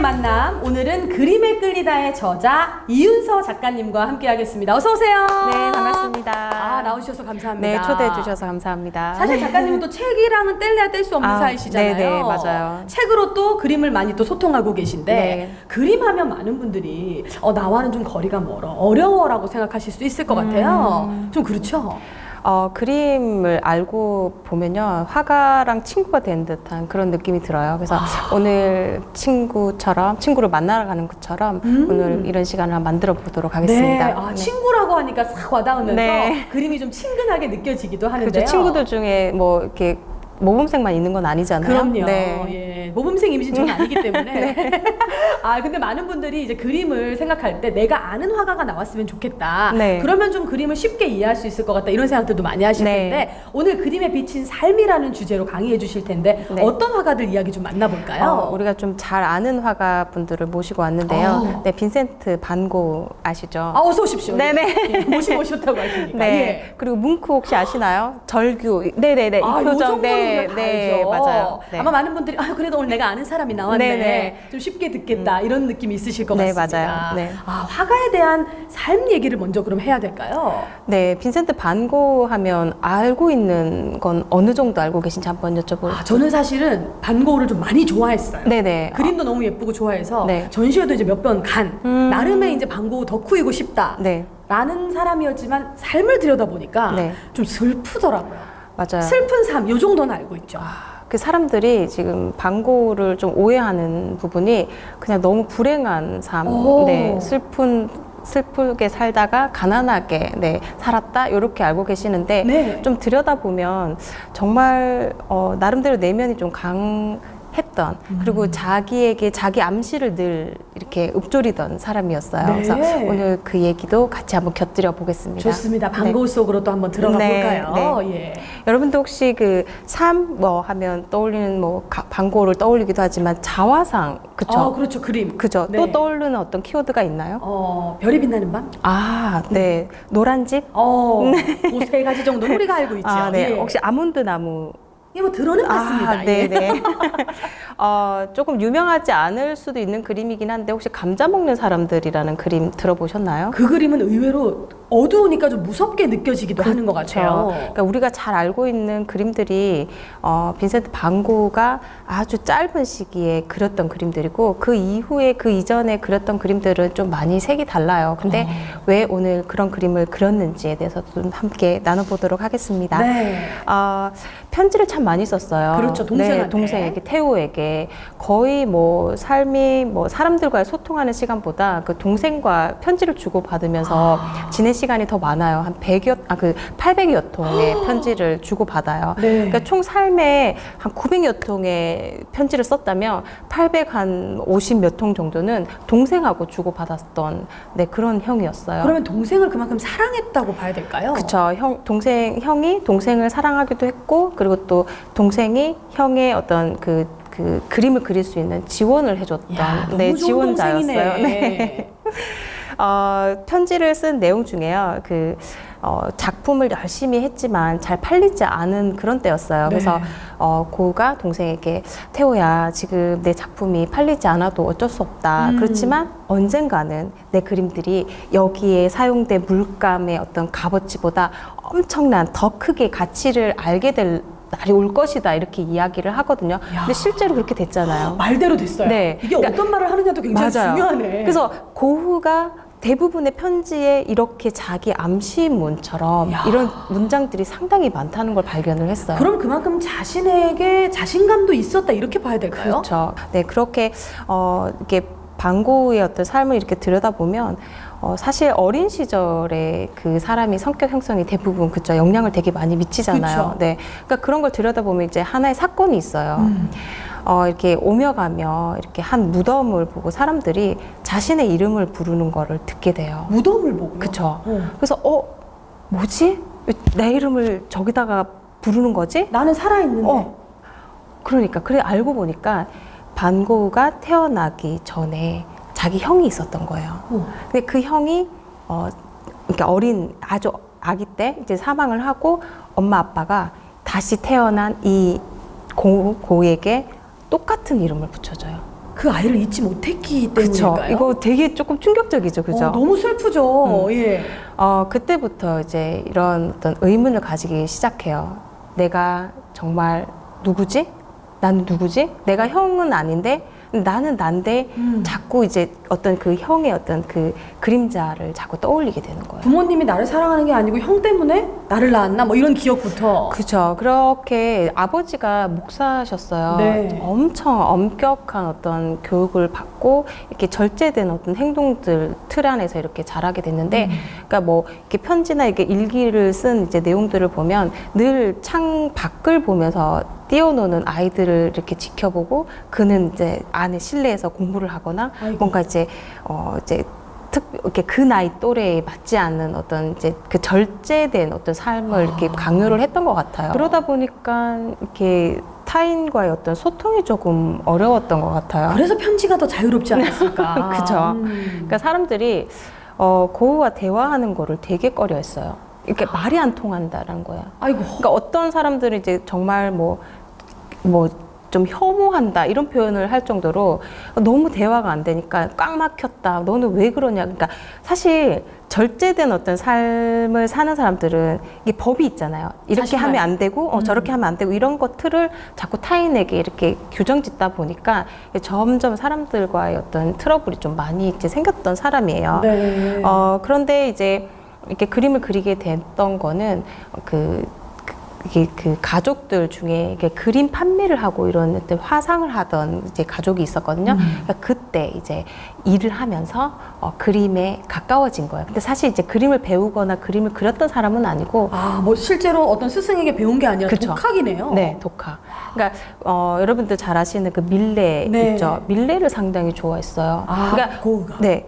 만남, 오늘은 그림에 끌리다의 저자 이윤서 작가님과 함께 하겠습니다. 어서 오세요. 네, 반갑습니다. 아, 나오셔서 감사합니다. 네, 초대해 주셔서 감사합니다. 사실 작가님은 또 책이랑은 뗄래야 뗄 수 없는 사이시잖아요. 네, 맞아요. 책으로 또 그림을 많이 또 소통하고 계신데 네. 그림하면 많은 분들이 나와는 좀 거리가 멀어, 어려워라고 생각하실 수 있을 것 같아요. 좀 그렇죠? 그림을 알고 보면요, 화가랑 친구가 된 듯한 그런 느낌이 들어요. 그래서 오늘 친구를 만나러 가는 것처럼 오늘 이런 시간을 한번 만들어 보도록 하겠습니다. 네, 네. 친구라고 하니까 싹 와닿으면서 네. 그림이 좀 친근하게 느껴지기도 하는데요. 그렇죠. 친구들 중에 뭐 이렇게 모범생만 있는 건 아니잖아요. 그럼요. 네. 예. 모범생 이미지는 저는 아니기 때문에. 네. 근데 많은 분들이 이제 그림을 생각할 때 내가 아는 화가가 나왔으면 좋겠다. 네. 그러면 좀 그림을 쉽게 이해할 수 있을 것 같다. 이런 생각들도 많이 하실 네. 텐데 오늘 그림에 비친 삶이라는 주제로 강의해 주실 텐데 네. 어떤 화가들 이야기 좀 만나볼까요? 우리가 좀 잘 아는 화가 분들을 모시고 왔는데요. 네, 빈센트 반 고 아시죠? 어서 오십시오. 네네. 예, 모시고 오셨다고 하시니까. 네. 예. 그리고 뭉크 혹시 아시나요? 절규. 네네네. 이 요 표정. 정도는 네, 다 네, 알죠. 맞아요. 네. 아마 많은 분들이 그래도 오늘 내가 아는 사람이 나왔네. 네네. 좀 쉽게 듣겠다. 이런 느낌이 있으실 것 네, 같습니다. 맞아요. 네. 화가에 대한 삶 얘기를 먼저 그럼 해야 될까요? 네, 빈센트 반 고 하면 알고 있는 건 어느 정도 알고 계신지 한번 여쭤볼게요. 저는 사실은 반 고흐를 좀 많이 좋아했어요. 네네. 그림도 너무 예쁘고 좋아해서 네. 전시회도 이제 몇 번 간 나름의 이제 반 고흐 덕후이고 싶다. 네, 라는 사람이었지만 삶을 들여다보니까 네. 좀 슬프더라고요. 맞아요. 슬픈 삶, 요 정도는 알고 있죠. 그 사람들이 지금 반 고를 좀 오해하는 부분이 그냥 너무 불행한 삶, 오. 네, 슬프게 살다가 가난하게 살았다 이렇게 알고 계시는데 네. 좀 들여다보면 정말 나름대로 내면이 좀 강했던 그리고 자기에게 자기 암시를 늘 이렇게 읍조리던 사람이었어요. 네. 그래서 오늘 그 얘기도 같이 한번 곁들여 보겠습니다. 좋습니다. 반 고흐 속으로 또 한번 들어가 네, 볼까요? 네. 예. 여러분도 혹시 그 삶 하면 떠올리는 반 고흐를 떠올리기도 하지만 자화상 그쵸? 그렇죠. 그림. 그죠? 네. 또 떠오르는 어떤 키워드가 있나요? 별이 빛나는 밤? 네. 노란 집? 그 세 가지 정도는 우리가 알고 있죠. 네. 예. 혹시 아몬드 나무? 이게 뭐 들어는 봤습니다. 예. 네네. 조금 유명하지 않을 수도 있는 그림이긴 한데 혹시 감자 먹는 사람들이라는 그림 들어보셨나요? 그 그림은 의외로 어두우니까 좀 무섭게 느껴지기도 하는 것 같아요. 그러니까 우리가 잘 알고 있는 그림들이 빈센트 반 고흐가 아주 짧은 시기에 그렸던 그림들이고 그 이후에 그 이전에 그렸던 그림들은 좀 많이 색이 달라요. 근데 왜 오늘 그런 그림을 그렸는지에 대해서 좀 함께 나눠보도록 하겠습니다. 네. 편지를 참 많이 썼어요. 그렇죠. 동생한테. 네, 동생에게, 테오에게. 거의 뭐 삶이 뭐 사람들과의 소통하는 시간보다 그 동생과 편지를 주고받으면서 지낸 시간이 더 많아요. 한 800여 통의 편지를 주고받아요. 네. 그러니까 총 삶에 한 900여 통의 편지를 썼다면 850 몇 통 정도는 동생하고 주고받았던 그런 형이었어요. 그러면 동생을 그만큼 사랑했다고 봐야 될까요? 그쵸. 형이 동생을 사랑하기도 했고, 그리고 또 동생이 형의 어떤 그 그림을 그릴 수 있는 지원을 해줬던 야, 너무 좋은 지원자였어요. 동생이네. 네. 편지를 쓴 내용 중에요. 작품을 열심히 했지만 잘 팔리지 않은 그런 때였어요. 네. 그래서 고가 동생에게 태호야, 지금 내 작품이 팔리지 않아도 어쩔 수 없다. 그렇지만 언젠가는 내 그림들이 여기에 사용된 물감의 어떤 값어치보다 엄청난 더 크게 가치를 알게 될 날이 올 것이다, 이렇게 이야기를 하거든요. 야. 근데 실제로 그렇게 됐잖아요. 말대로 됐어요. 네. 이게 그러니까 어떤 말을 하느냐도 굉장히 맞아요. 중요하네. 그래서 고흐가 대부분의 편지에 이렇게 자기 암시문처럼 야. 이런 문장들이 상당히 많다는 걸 발견을 했어요. 그럼 그만큼 자신에게 자신감도 있었다, 이렇게 봐야 될까요? 그렇죠. 네, 그렇게 이렇게 반 고흐의 어떤 삶을 이렇게 들여다보면 사실 어린 시절에 그 사람이 성격 형성이 대부분 그쵸, 영향을 되게 많이 미치잖아요. 그쵸. 네, 그러니까 그런 걸 들여다보면 이제 하나의 사건이 있어요. 이렇게 오며 가며 이렇게 한 무덤을 보고 사람들이 자신의 이름을 부르는 거를 듣게 돼요. 무덤을 보고요. 그쵸. 그래서 뭐지? 왜 내 이름을 저기다가 부르는 거지? 나는 살아있는데. 그러니까 그래 알고 보니까 반 고흐가 태어나기 전에 자기 형이 있었던 거예요. 근데 그 형이 그러니까 아주 아기 때 이제 사망을 하고 엄마 아빠가 다시 태어난 이 고흐에게 똑같은 이름을 붙여줘요. 그 아이를 잊지 못했기 그쵸. 때문일까요? 이거 되게 조금 충격적이죠, 그죠? 너무 슬프죠. 예. 그때부터 이제 이런 어떤 의문을 가지기 시작해요. 내가 정말 누구지? 나는 누구지? 내가 형은 아닌데 나는 난데 자꾸 이제 어떤 그 형의 어떤 그 그림자를 자꾸 떠올리게 되는 거예요. 부모님이 나를 사랑하는 게 아니고 형 때문에 나를 낳았나? 뭐 이런 기억부터. 그죠. 그렇게 아버지가 목사셨어요. 네. 엄청 엄격한 어떤 교육을 받고 이렇게 절제된 어떤 행동들 틀 안에서 이렇게 자라게 됐는데, 그러니까 뭐 이렇게 편지나 이렇게 일기를 쓴 이제 내용들을 보면 늘 창 밖을 보면서 뛰어노는 아이들을 이렇게 지켜보고 그는 이제 안에 실내에서 공부를 하거나 아이고. 뭔가 이제 이제 이렇게 그 나이 또래에 맞지 않는 어떤 이제 그 절제된 어떤 삶을 이렇게 강요를 했던 것 같아요. 그러다 보니까 이렇게 타인과의 어떤 소통이 조금 어려웠던 것 같아요. 그래서 편지가 더 자유롭지 않았을까? 그죠. 그러니까 사람들이 고우와 대화하는 거를 되게 꺼려했어요. 이렇게 말이 안 통한다라는 거야. 아이고. 그러니까 어떤 사람들은 이제 정말 뭐 좀 혐오한다 이런 표현을 할 정도로 너무 대화가 안 되니까 꽉 막혔다. 너는 왜 그러냐. 그러니까 사실 절제된 어떤 삶을 사는 사람들은 이게 법이 있잖아요. 이렇게 사실은. 하면 안 되고 저렇게 하면 안 되고 이런 것들을 자꾸 타인에게 이렇게 규정짓다 보니까 점점 사람들과의 어떤 트러블이 좀 많이 이제 생겼던 사람이에요. 네. 그런데 이제 이렇게 그림을 그리게 됐던 거는 이게 그 가족들 중에 이게 그림 판매를 하고 이런 어떤 화상을 하던 이제 가족이 있었거든요. 그러니까 그때 이제 일을 하면서 그림에 가까워진 거예요. 근데 사실 이제 그림을 배우거나 그림을 그렸던 사람은 아니고. 뭐 실제로 어떤 스승에게 배운 게 아니라 그쵸. 독학이네요. 네, 독학. 그러니까 여러분들 잘 아시는 그 밀레 네. 있죠. 밀레를 상당히 좋아했어요. 그러니까 고우가. 네,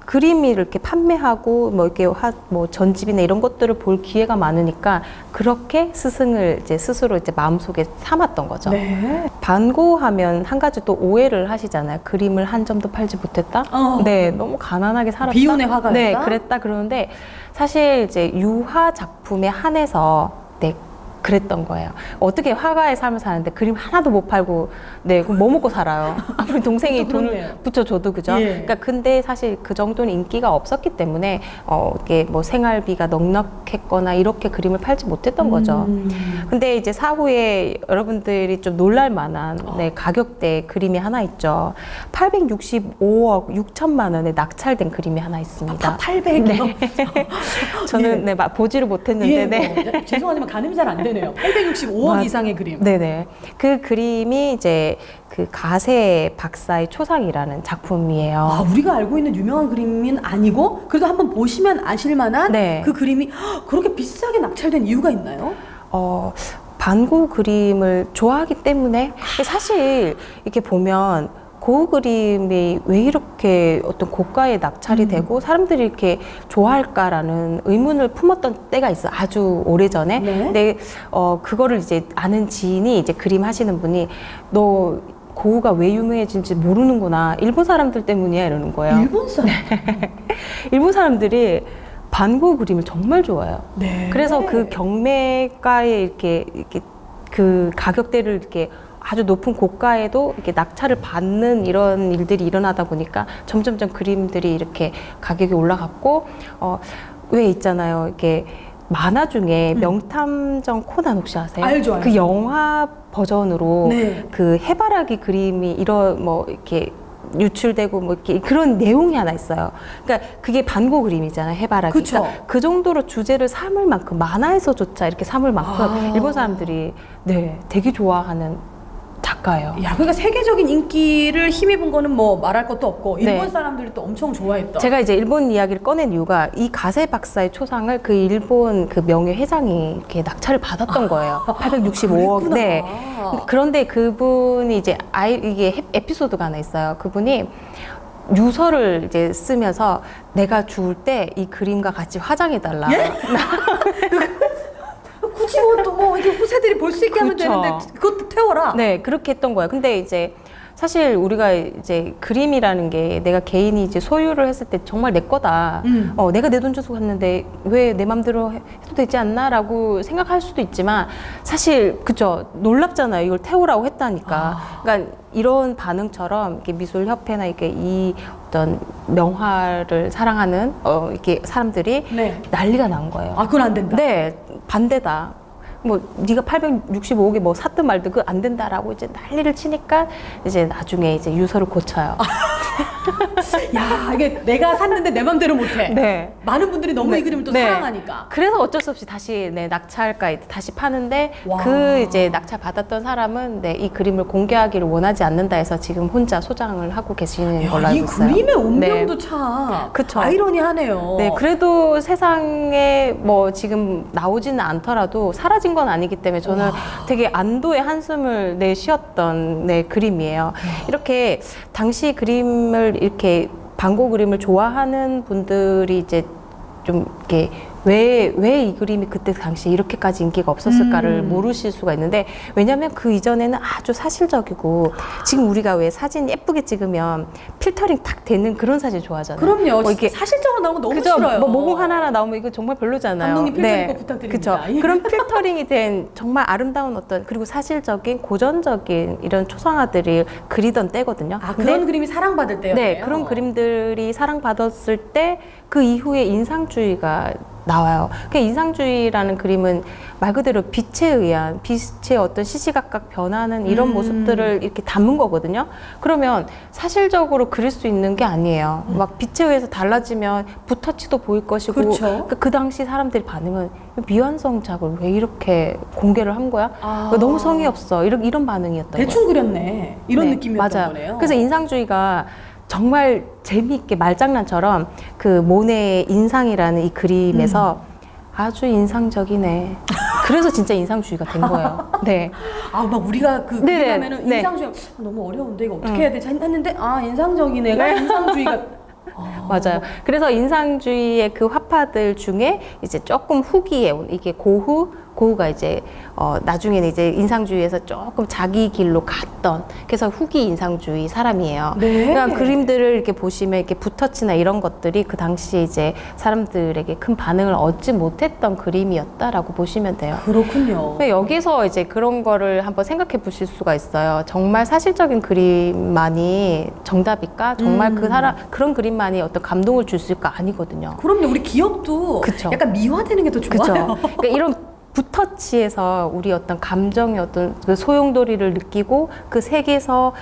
그림이 이렇게 판매하고 뭐 이렇게 뭐 전집이나 이런 것들을 볼 기회가 많으니까 그렇게 스승을 이제 스스로 이제 마음속에 삼았던 거죠. 네. 반고하면 한 가지 또 오해를 하시잖아요. 그림을 한 점도 팔지 못했다. 네, 너무 가난하게 살았다. 비운의 화가였다? 네, 그랬다 그러는데 사실 이제 유화 작품에 한해서 네. 그랬던 거예요. 어떻게 화가의 삶을 사는데 그림 하나도 못 팔고, 네, 그럼 뭐 먹고 살아요? 아무리 동생이 돈을 그렇네요. 붙여줘도, 그죠? 예. 그러니까 근데 사실 그 정도는 인기가 없었기 때문에, 이게 뭐 생활비가 넉넉했거나 이렇게 그림을 팔지 못했던 거죠. 근데 이제 사후에 여러분들이 좀 놀랄 만한 네, 가격대 그림이 하나 있죠. 865억 6천만 원에 낙찰된 그림이 하나 있습니다. 800이요? 저는 네, 보지를 못했는데, 예, 네. 뭐, 죄송하지만 가늠이 잘 안 되네요. 865억 이상의 그림. 네네. 그 그림이 이제 그 가세 박사의 초상이라는 작품이에요. 우리가 알고 있는 유명한 그림은 아니고 그래도 한번 보시면 아실 만한 네. 그 그림이 그렇게 비싸게 낙찰된 이유가 있나요? 반고 그림을 좋아하기 때문에 사실 이렇게 보면 고흐 그림이 왜 이렇게 어떤 고가에 낙찰이 되고 사람들이 이렇게 좋아할까라는 의문을 품었던 때가 있어. 아주 오래전에. 네. 근데 그거를 이제 아는 지인이 이제 그림 하시는 분이 너 고흐가 왜 유명해진지 모르는구나. 일본 사람들 때문이야 이러는 거예요. 일본 사람. 일본 사람들이 반고 그림을 정말 좋아해요. 네. 그래서 그 경매가에 이렇게 그 가격대를 이렇게 아주 높은 고가에도 이렇게 낙찰을 받는 이런 일들이 일어나다 보니까 점점점 그림들이 이렇게 가격이 올라갔고, 왜 있잖아요. 이렇게 만화 중에 명탐정 코난 혹시 아세요? 알죠. 그 영화 버전으로 네. 그 해바라기 그림이 이렇게 유출되고 뭐 이렇게 그런 내용이 하나 있어요. 그러니까 그게 반고 그림이잖아요. 해바라기. 그쵸. 그러니까 그 정도로 주제를 삼을 만큼 만화에서조차 이렇게 삼을 만큼 일본 사람들이 네 되게 좋아하는 작가예요. 야, 그러니까 세계적인 인기를 힘입은 거는 뭐 말할 것도 없고 일본 네. 사람들이 또 엄청 좋아했던. 제가 이제 일본 이야기를 꺼낸 이유가 이 가세 박사의 초상을 그 일본 그 명예 회장이 이렇게 낙찰을 받았던 거예요. 865억. 그랬구나. 네. 그런데 그분이 이제 이게 에피소드가 하나 있어요. 그분이 유서를 이제 쓰면서 내가 죽을 때 이 그림과 같이 화장해달라. 예? 굳이 뭐 또 뭐 이게 후세들이 볼 수 있게 하면 그쵸. 되는데 그것도 태워라. 네, 그렇게 했던 거예요. 근데 이제 사실 우리가 이제 그림이라는 게 내가 개인이 이제 소유를 했을 때 정말 내 거다. 내가 내 돈 주고 갔는데 왜 내 맘대로 해도 되지 않나라고 생각할 수도 있지만 사실 그죠, 놀랍잖아요. 이걸 태우라고 했다니까. 그러니까 이런 반응처럼 이렇게 미술협회나 이렇게 이 어떤 명화를 사랑하는 이렇게 사람들이 네. 난리가 난 거예요. 아, 그건 안 된다. 네, 반대다. 뭐 네가 865개 뭐 샀든 말든 그거 안 된다라고 이제 난리를 치니까 이제 나중에 이제 유서를 고쳐요. 야, 이게 내가 샀는데 내 맘대로 못해. 네. 많은 분들이 너무 네. 이 그림을 또 네. 사랑하니까. 그래서 어쩔 수 없이 다시 낙찰가에 다시 파는데 와. 그 이제 낙찰 받았던 사람은 이 그림을 공개하기를 원하지 않는다 해서 지금 혼자 소장을 하고 계시는 걸로 야, 이 알고 있어요. 그림의 운명도 네. 참 그쵸. 아이러니하네요. 네, 그래도 세상에 뭐 지금 나오지는 않더라도 사라진 건 아니기 때문에 저는 되게 안도의 한숨을 쉬었던 그림이에요. 이렇게 당시 그림을 이렇게 반고 그림을 좋아하는 분들이 이제 좀 이렇게 왜 이 그림이 그때 당시 이렇게까지 인기가 없었을까를 모르실 수가 있는데, 왜냐하면 그 이전에는 아주 사실적이고, 지금 우리가 왜 사진 예쁘게 찍으면 필터링 탁 되는 그런 사진 좋아하잖아요. 그럼요. 뭐 이렇게 사실적으로 나오면 너무 그죠? 싫어요. 뭐 모공 하나하나 나오면 이거 정말 별로잖아요. 감독님 필터링 꼭 부탁드립니다. 그죠? 그런 필터링이 된 정말 아름다운 어떤, 그리고 사실적인 고전적인 이런 초상화들이 그리던 때거든요. 아, 근데 그런 그림이 사랑받을 때요. 네, 그런 그림들이 사랑받았을 때 그 이후에 인상주의가 나와요. 그 인상주의라는 그림은 말 그대로 빛에 의한, 빛의 어떤 시시각각 변하는 이런 모습들을 이렇게 담은 거거든요. 그러면 사실적으로 그릴 수 있는 게 아니에요. 막 빛에 의해서 달라지면 붓터치도 보일 것이고, 그렇죠. 그 당시 사람들이 반응은 미완성작을 왜 이렇게 공개를 한 거야? 아. 너무 성의 없어. 이런 반응이었던 거예요. 대충 그렸네. 이런 네, 느낌이었던 맞아요. 거네요. 그래서 인상주의가 정말 재미있게 말장난처럼 그 모네의 인상이라는 이 그림에서 아주 인상적이네. 그래서 진짜 인상주의가 된 거예요. 네. 아, 막 우리가 그 네네, 그림하면은 네. 인상주의 너무 어려운데 이거 어떻게 해야 되지 했는데 인상적이네가 인상주의가 맞아요. 그래서 인상주의의 그 화파들 중에 이제 조금 후기에 온, 이게 고후가 이제 나중에는 이제 인상주의에서 조금 자기 길로 갔던, 그래서 후기 인상주의 사람이에요. 네. 그러니까 그림들을 이렇게 보시면 이렇게 붓터치나 이런 것들이 그 당시에 이제 사람들에게 큰 반응을 얻지 못했던 그림이었다라고 보시면 돼요. 그렇군요. 근데 여기서 이제 그런 거를 한번 생각해 보실 수가 있어요. 정말 사실적인 그림만이 정답일까? 정말 그런 그림만이 어떤 감동을 줄 수 있을까? 아니거든요. 그럼요. 우리 기억도 그쵸. 약간 미화되는 게 더 좋아요. 그렇죠. 그러니까 이런 붓터치에서 우리 어떤 감정의 어떤 그 소용돌이를 느끼고, 그 색에서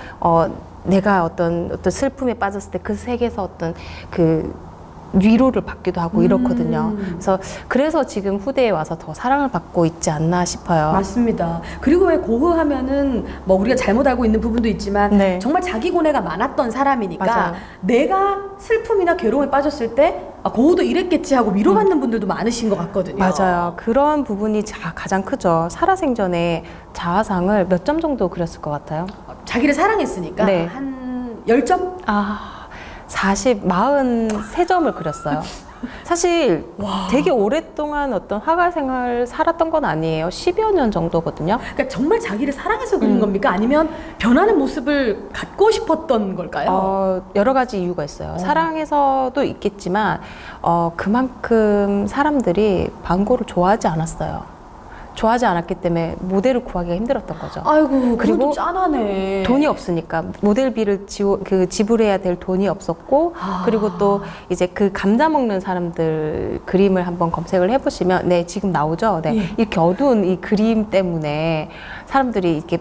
내가 어떤 슬픔에 빠졌을 때 그 색에서 어떤 그 위로를 받기도 하고 이렇거든요. 그래서 지금 후대에 와서 더 사랑을 받고 있지 않나 싶어요. 맞습니다. 그리고 왜 고흐하면은 뭐 우리가 잘못 알고 있는 부분도 있지만 네. 정말 자기 고뇌가 많았던 사람이니까 맞아요. 내가 슬픔이나 괴로움에 빠졌을 때 고흐도 이랬겠지 하고 위로받는 분들도 많으신 것 같거든요. 맞아요. 그런 부분이 가장 크죠. 살아생전에 자화상을 몇 점 정도 그렸을 것 같아요? 자기를 사랑했으니까 네. 한 10점? 43점을 그렸어요. 사실 되게 오랫동안 어떤 화가 생활 살았던 건 아니에요. 10여 년 정도거든요. 그러니까 정말 자기를 사랑해서 그린 겁니까? 아니면 변하는 모습을 갖고 싶었던 걸까요? 여러 가지 이유가 있어요. 사랑해서도 있겠지만 그만큼 사람들이 반 고를 좋아하지 않았어요. 좋아하지 않았기 때문에 모델을 구하기가 힘들었던 거죠. 아이고, 그리고 그리고 짠하네. 돈이 없으니까 모델비를 지불해야 될 돈이 없었고, 그리고 또 이제 그 감자 먹는 사람들 그림을 한번 검색을 해보시면, 네, 지금 나오죠. 네, 예. 이렇게 어두운 이 그림 때문에 사람들이 이렇게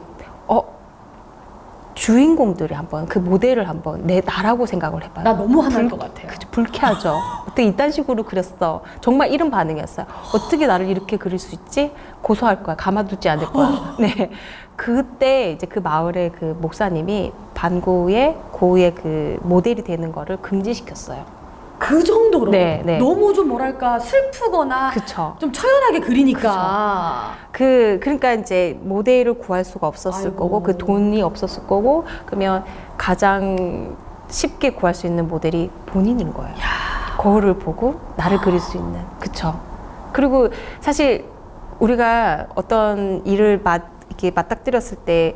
주인공들이 한번 그 모델을 한번 나라고 생각을 해봐요. 나 너무 화날 것 같아요. 그죠, 불쾌하죠. 어떻게 이딴 식으로 그렸어? 정말 이런 반응이었어요. 어떻게 나를 이렇게 그릴 수 있지? 고소할 거야. 가만두지 않을 거야. 네. 그때 이제 그 마을의 그 목사님이 고흐의 그 모델이 되는 거를 금지시켰어요. 그 정도로 네, 네. 너무 좀 뭐랄까 슬프거나 그쵸. 좀 처연하게 그리니까 그러니까 이제 모델을 구할 수가 없었을 아이고. 거고, 그 돈이 없었을 거고, 그러면 가장 쉽게 구할 수 있는 모델이 본인인 거예요. 거울을 보고 나를 그릴 수 있는. 그쵸. 그리고 사실 우리가 어떤 일을 이렇게 맞닥뜨렸을 때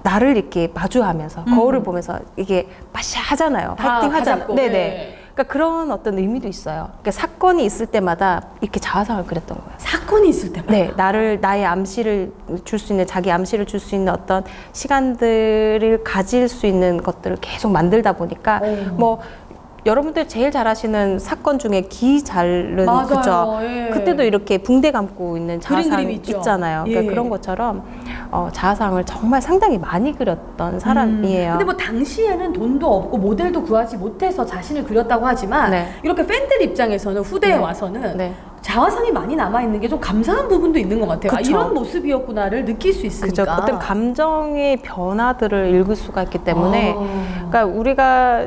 나를 이렇게 마주하면서 거울을 보면서 이게 빠샤하잖아요. 파이팅 하잖아요. 가잡고, 네네. 네. 그러니까 그런 어떤 의미도 있어요. 그러니까 사건이 있을 때마다 이렇게 자화상을 그렸던 거예요. 사건이 있을 때만. 네, 나의 암시를 줄 수 있는, 자기 암시를 줄 수 있는 어떤 시간들을 가질 수 있는 것들을 계속 만들다 보니까 뭐 여러분들 제일 잘 아시는 사건 중에 기잘른 맞아요. 그죠? 예. 그때도 이렇게 붕대 감고 있는 그림 자화상이 있죠. 있잖아요. 예. 그러니까 그런 것처럼 자화상을 정말 상당히 많이 그렸던 사람이에요. 근데 뭐 당시에는 돈도 없고 모델도 구하지 못해서 자신을 그렸다고 하지만 네. 이렇게 팬들 입장에서는 후대에 네. 와서는 네. 자화상이 많이 남아있는 게 좀 감사한 부분도 있는 것 같아요. 아, 그쵸. 이런 모습이었구나를 느낄 수 있으니까. 그죠. 어떤 감정의 변화들을 읽을 수가 있기 때문에 아. 그러니까 우리가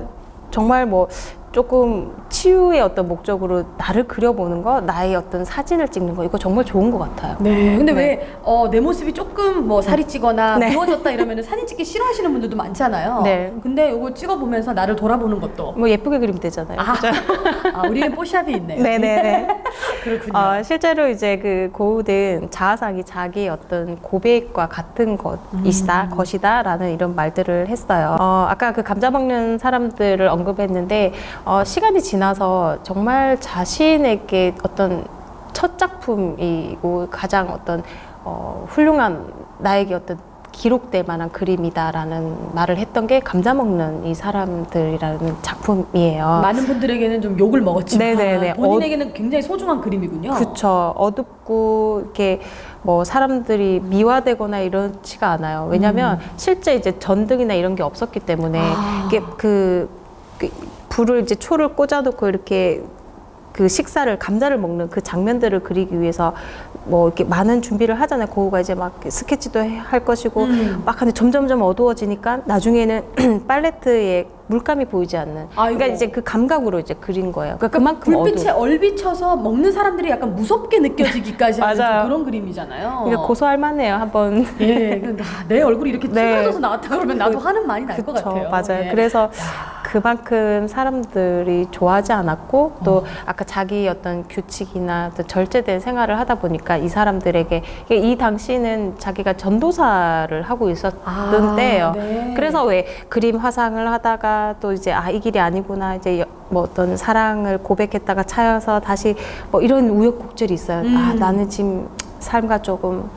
정말 뭐 조금 치유의 어떤 목적으로 나를 그려보는 거, 나의 어떤 사진을 찍는 거, 이거 정말 좋은 것 같아요. 네. 근데 네. 왜 내 모습이 조금 뭐 살이 찌거나 네. 비워졌다 이러면 사진 찍기 싫어하시는 분들도 많잖아요. 네. 근데 이걸 찍어보면서 나를 돌아보는 것도. 뭐 예쁘게 그리면 되잖아요. 그죠? 우리는 뽀샵이 있네요. 네네네. 그렇군요. 실제로 이제 그 고흐는 자화상이 자기의 어떤 고백과 같은 것이다라는 이런 말들을 했어요. 아까 그 감자 먹는 사람들을 언급했는데, 시간이 지나서 정말 자신에게 어떤 첫 작품이고 가장 어떤 훌륭한 나에게 어떤 기록될 만한 그림이다라는 말을 했던 게 감자 먹는 이 사람들이라는 작품이에요. 많은 분들에게는 좀 욕을 먹었지만 네네네. 본인에게는 굉장히 소중한 그림이군요. 그쵸. 어둡고 이렇게 뭐 사람들이 미화되거나 이렇지가 않아요. 왜냐하면 실제 이제 전등이나 이런 게 없었기 때문에 이게 그 불을 이제 초를 꽂아놓고 이렇게 그 식사를 감자를 먹는 그 장면들을 그리기 위해서 뭐 이렇게 많은 준비를 하잖아요. 고우가 이제 막 스케치도 할 것이고 막 하는데 점점점 어두워지니까 나중에는 팔레트에 물감이 보이지 않는. 그러니까 아이고. 이제 그 감각으로 이제 그린 거예요. 그러니까 그만큼 불빛에 어두워. 얼비쳐서 먹는 사람들이 약간 무섭게 느껴지기까지 하는 좀 맞아요. 그런 그림이잖아요. 그러니까 고소할 만해요. 한번. 예, 근데 내 얼굴이 이렇게 네. 찌그러져서 나왔다 그러면 나도 하는 많이 날 것 그쵸, 같아요. 맞아요. 예. 그래서 그만큼 사람들이 좋아하지 않았고 또 아까 자기 어떤 규칙이나 또 절제된 생활을 하다 보니까 이 사람들에게 이 당시는 자기가 전도사를 하고 있었던 때예요. 네. 그래서 왜 그림 화상을 하다가 또 이제 이 길이 아니구나 이제 뭐 어떤 사랑을 고백했다가 차여서 다시 뭐 이런 우여곡절이 있어요. 나는 지금 삶과 조금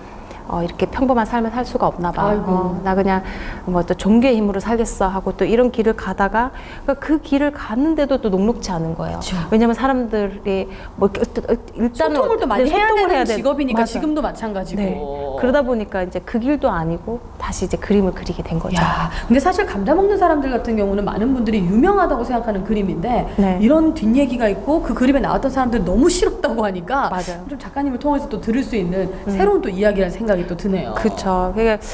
이렇게 평범한 삶을 살 수가 없나 봐. 아이고. 나 그냥 뭐 또 종교의 힘으로 살겠어 하고 또 이런 길을 가다가 그 길을 갔는데도 또 녹록지 않은 거예요. 그쵸. 왜냐면 사람들이 뭐 일단은 소통을 또 많이 네, 해야 소통을 되는 돼. 직업이니까 맞아. 지금도 마찬가지고. 네. 그러다 보니까 이제 그 길도 아니고 다시 이제 그림을 그리게 된 거죠. 야, 근데 사실 감자 먹는 사람들 같은 경우는 많은 분들이 유명하다고 생각하는 그림인데 네. 이런 뒷얘기가 있고 그 그림에 나왔던 사람들 너무 싫었다고 하니까 맞아요. 좀 작가님을 통해서 또 들을 수 있는 새로운 또 이야기라는 생각이 또 드네요. 그렇죠. 그러니까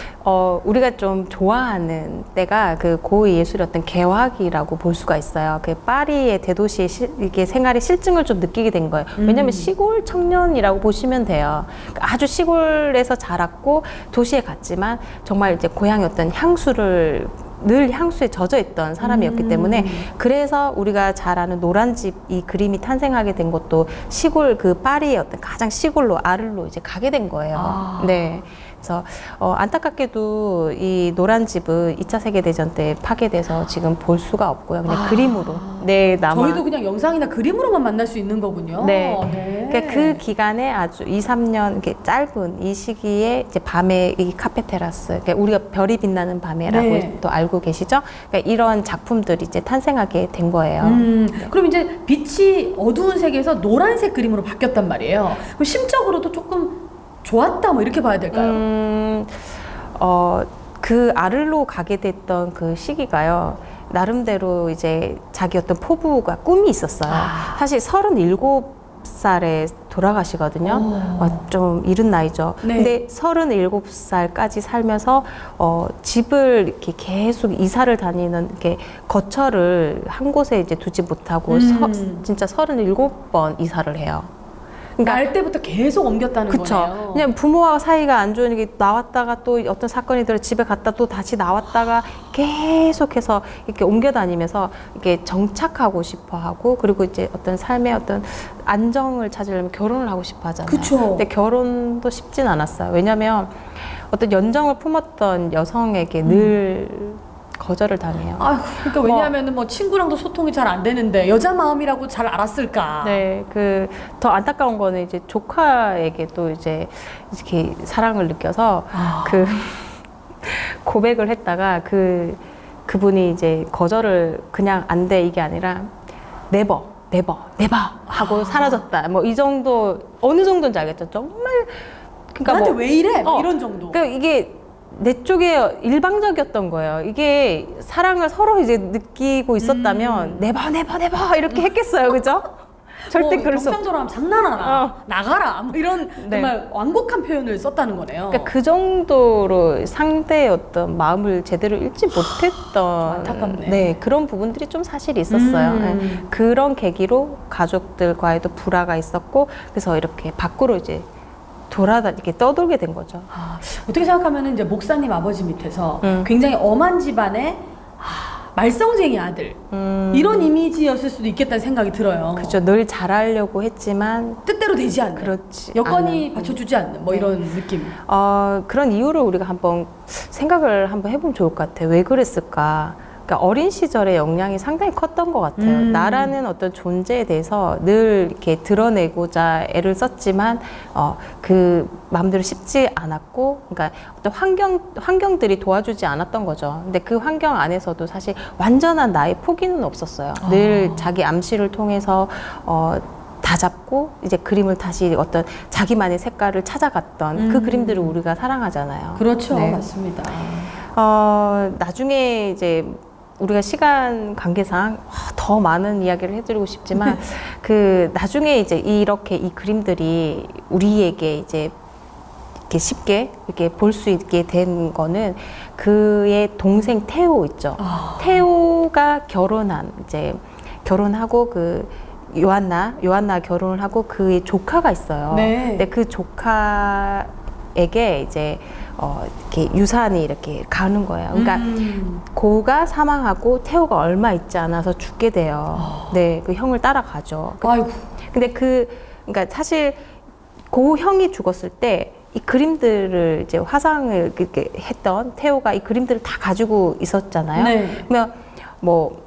우리가 좀 좋아하는 때가 그 고흐의 예술의 어떤 개화기라고 볼 수가 있어요. 그 파리의 대도시의 이게 생활의 실증을 좀 느끼게 된 거예요. 왜냐하면 시골 청년이라고 보시면 돼요. 아주 시골에서 자랐고 도시에 갔지만 정말 이제 고향의 어떤 향수를 늘 향수에 젖어 있던 사람이었기 때문에 그래서 우리가 잘 아는 노란집 이 그림이 탄생하게 된 것도 시골 그 파리의 어떤 가장 시골로 아를로 이제 가게 된 거예요. 네. 그래서 안타깝게도 이 노란집은 2차 세계대전 때 파괴돼서 지금 볼 수가 없고요. 그냥 그림으로 네 남아. 저희도 그냥 영상이나 그림으로만 만날 수 있는 거군요. 네. 네. 그러니까 그 기간에 아주 2, 3년 이렇게 짧은 이 시기에 이제 밤에 이 카페 테라스, 그러니까 우리가 별이 빛나는 밤에라고 네. 또 알고 계시죠? 그러니까 이런 작품들이 이제 탄생하게 된 거예요. 그럼 이제 빛이 어두운 색에서 노란색 그림으로 바뀌었단 말이에요. 그럼 심적으로도 조금 좋았다 뭐 이렇게 봐야 될까요? 그 아를로 가게 됐던 그 시기가요. 나름대로 이제 자기 어떤 포부가 꿈이 있었어요. 사실 37살에 돌아가시거든요. 좀 이른 나이죠. 네. 근데 37살까지 살면서 집을 이렇게 계속 이사를 다니는 게 거처를 한 곳에 이제 두지 못하고 진짜 37번 이사를 해요. 날 때부터 계속 옮겼다는 그쵸. 거네요. 그냥 부모와 사이가 안 좋으니까 나왔다가 또 어떤 사건이 들어 집에 갔다 또 다시 나왔다가 계속해서 이렇게 옮겨 다니면서 이렇게 정착하고 싶어 하고, 그리고 이제 어떤 삶의 어떤 안정을 찾으려면 결혼을 하고 싶어 하잖아요. 그쵸. 근데 결혼도 쉽진 않았어요. 왜냐면 어떤 연정을 품었던 여성에게 늘 거절을 당해요. 아휴, 그러니까 왜냐하면은 뭐 친구랑도 소통이 잘 안 되는데 여자 마음이라고 잘 알았을까. 네, 그 더 안타까운 거는 이제 조카에게 또 이제 이렇게 사랑을 느껴서 그 고백을 했다가 그분이 이제 거절을 그냥 안 돼 이게 아니라 네버 하고 사라졌다. 뭐 이 정도 어느 정도인지 알겠죠? 정말 그러니까 나한테 뭐 왜 이래? 뭐 이런 정도. 그러니까 이게 내 쪽에 일방적이었던 거예요. 이게 사랑을 서로 이제 느끼고 있었다면 네버 이렇게 했겠어요, 그죠? 절대 그럴 수 없죠. 경상도로 하면 장난하나 나가라 뭐 이런 네. 정말 완곡한 표현을 썼다는 거네요. 그러니까 그 정도로 상대의 어떤 마음을 제대로 읽지 못했던 안타깝네. 네, 그런 부분들이 좀 사실 있었어요. 네. 그런 계기로 가족들과의도 불화가 있었고, 그래서 이렇게 밖으로 이제 이렇게 떠돌게 된 거죠. 어떻게 생각하면 이제 목사님 아버지 밑에서 음. 굉장히 엄한 집안의 말썽쟁이 아들 이런 이미지였을 수도 있겠다는 생각이 들어요. 그렇죠. 늘 잘하려고 했지만 뜻대로 되지 않는, 그렇지 여건이 않은. 받쳐주지 않는 뭐 네. 이런 느낌. 그런 이유를 우리가 한번 생각을 한번 해보면 좋을 것 같아요. 왜 그랬을까? 그러니까 어린 시절의 영향이 상당히 컸던 것 같아요. 나라는 어떤 존재에 대해서 늘 이렇게 드러내고자 애를 썼지만 그 마음대로 쉽지 않았고, 그러니까 어떤 환경들이 도와주지 않았던 거죠. 근데 그 환경 안에서도 사실 완전한 나의 포기는 없었어요. 늘 자기 암시를 통해서 다 잡고 이제 그림을 다시 어떤 자기만의 색깔을 찾아갔던 그 그림들을 우리가 사랑하잖아요. 그렇죠, 네. 맞습니다. 나중에 이제 우리가 시간 관계상 더 많은 이야기를 해드리고 싶지만 그 나중에 이제 이렇게 이 그림들이 우리에게 이제 이렇게 쉽게 이렇게 볼 수 있게 된 거는 그의 동생 테오 있죠. 테오가 결혼하고 그 요한나 결혼을 하고 그의 조카가 있어요. 네. 근데 그 조카에게 이제 이렇게 유산이 이렇게 가는 거예요. 그러니까 고가 사망하고 태호가 얼마 있지 않아서 죽게 돼요. 네, 그 형을 따라가죠. 아이고. 근데 그러니까 사실 고 형이 죽었을 때 이 그림들을 이제 화상을 이렇게 했던 태호가 이 그림들을 다 가지고 있었잖아요. 네. 그러면 뭐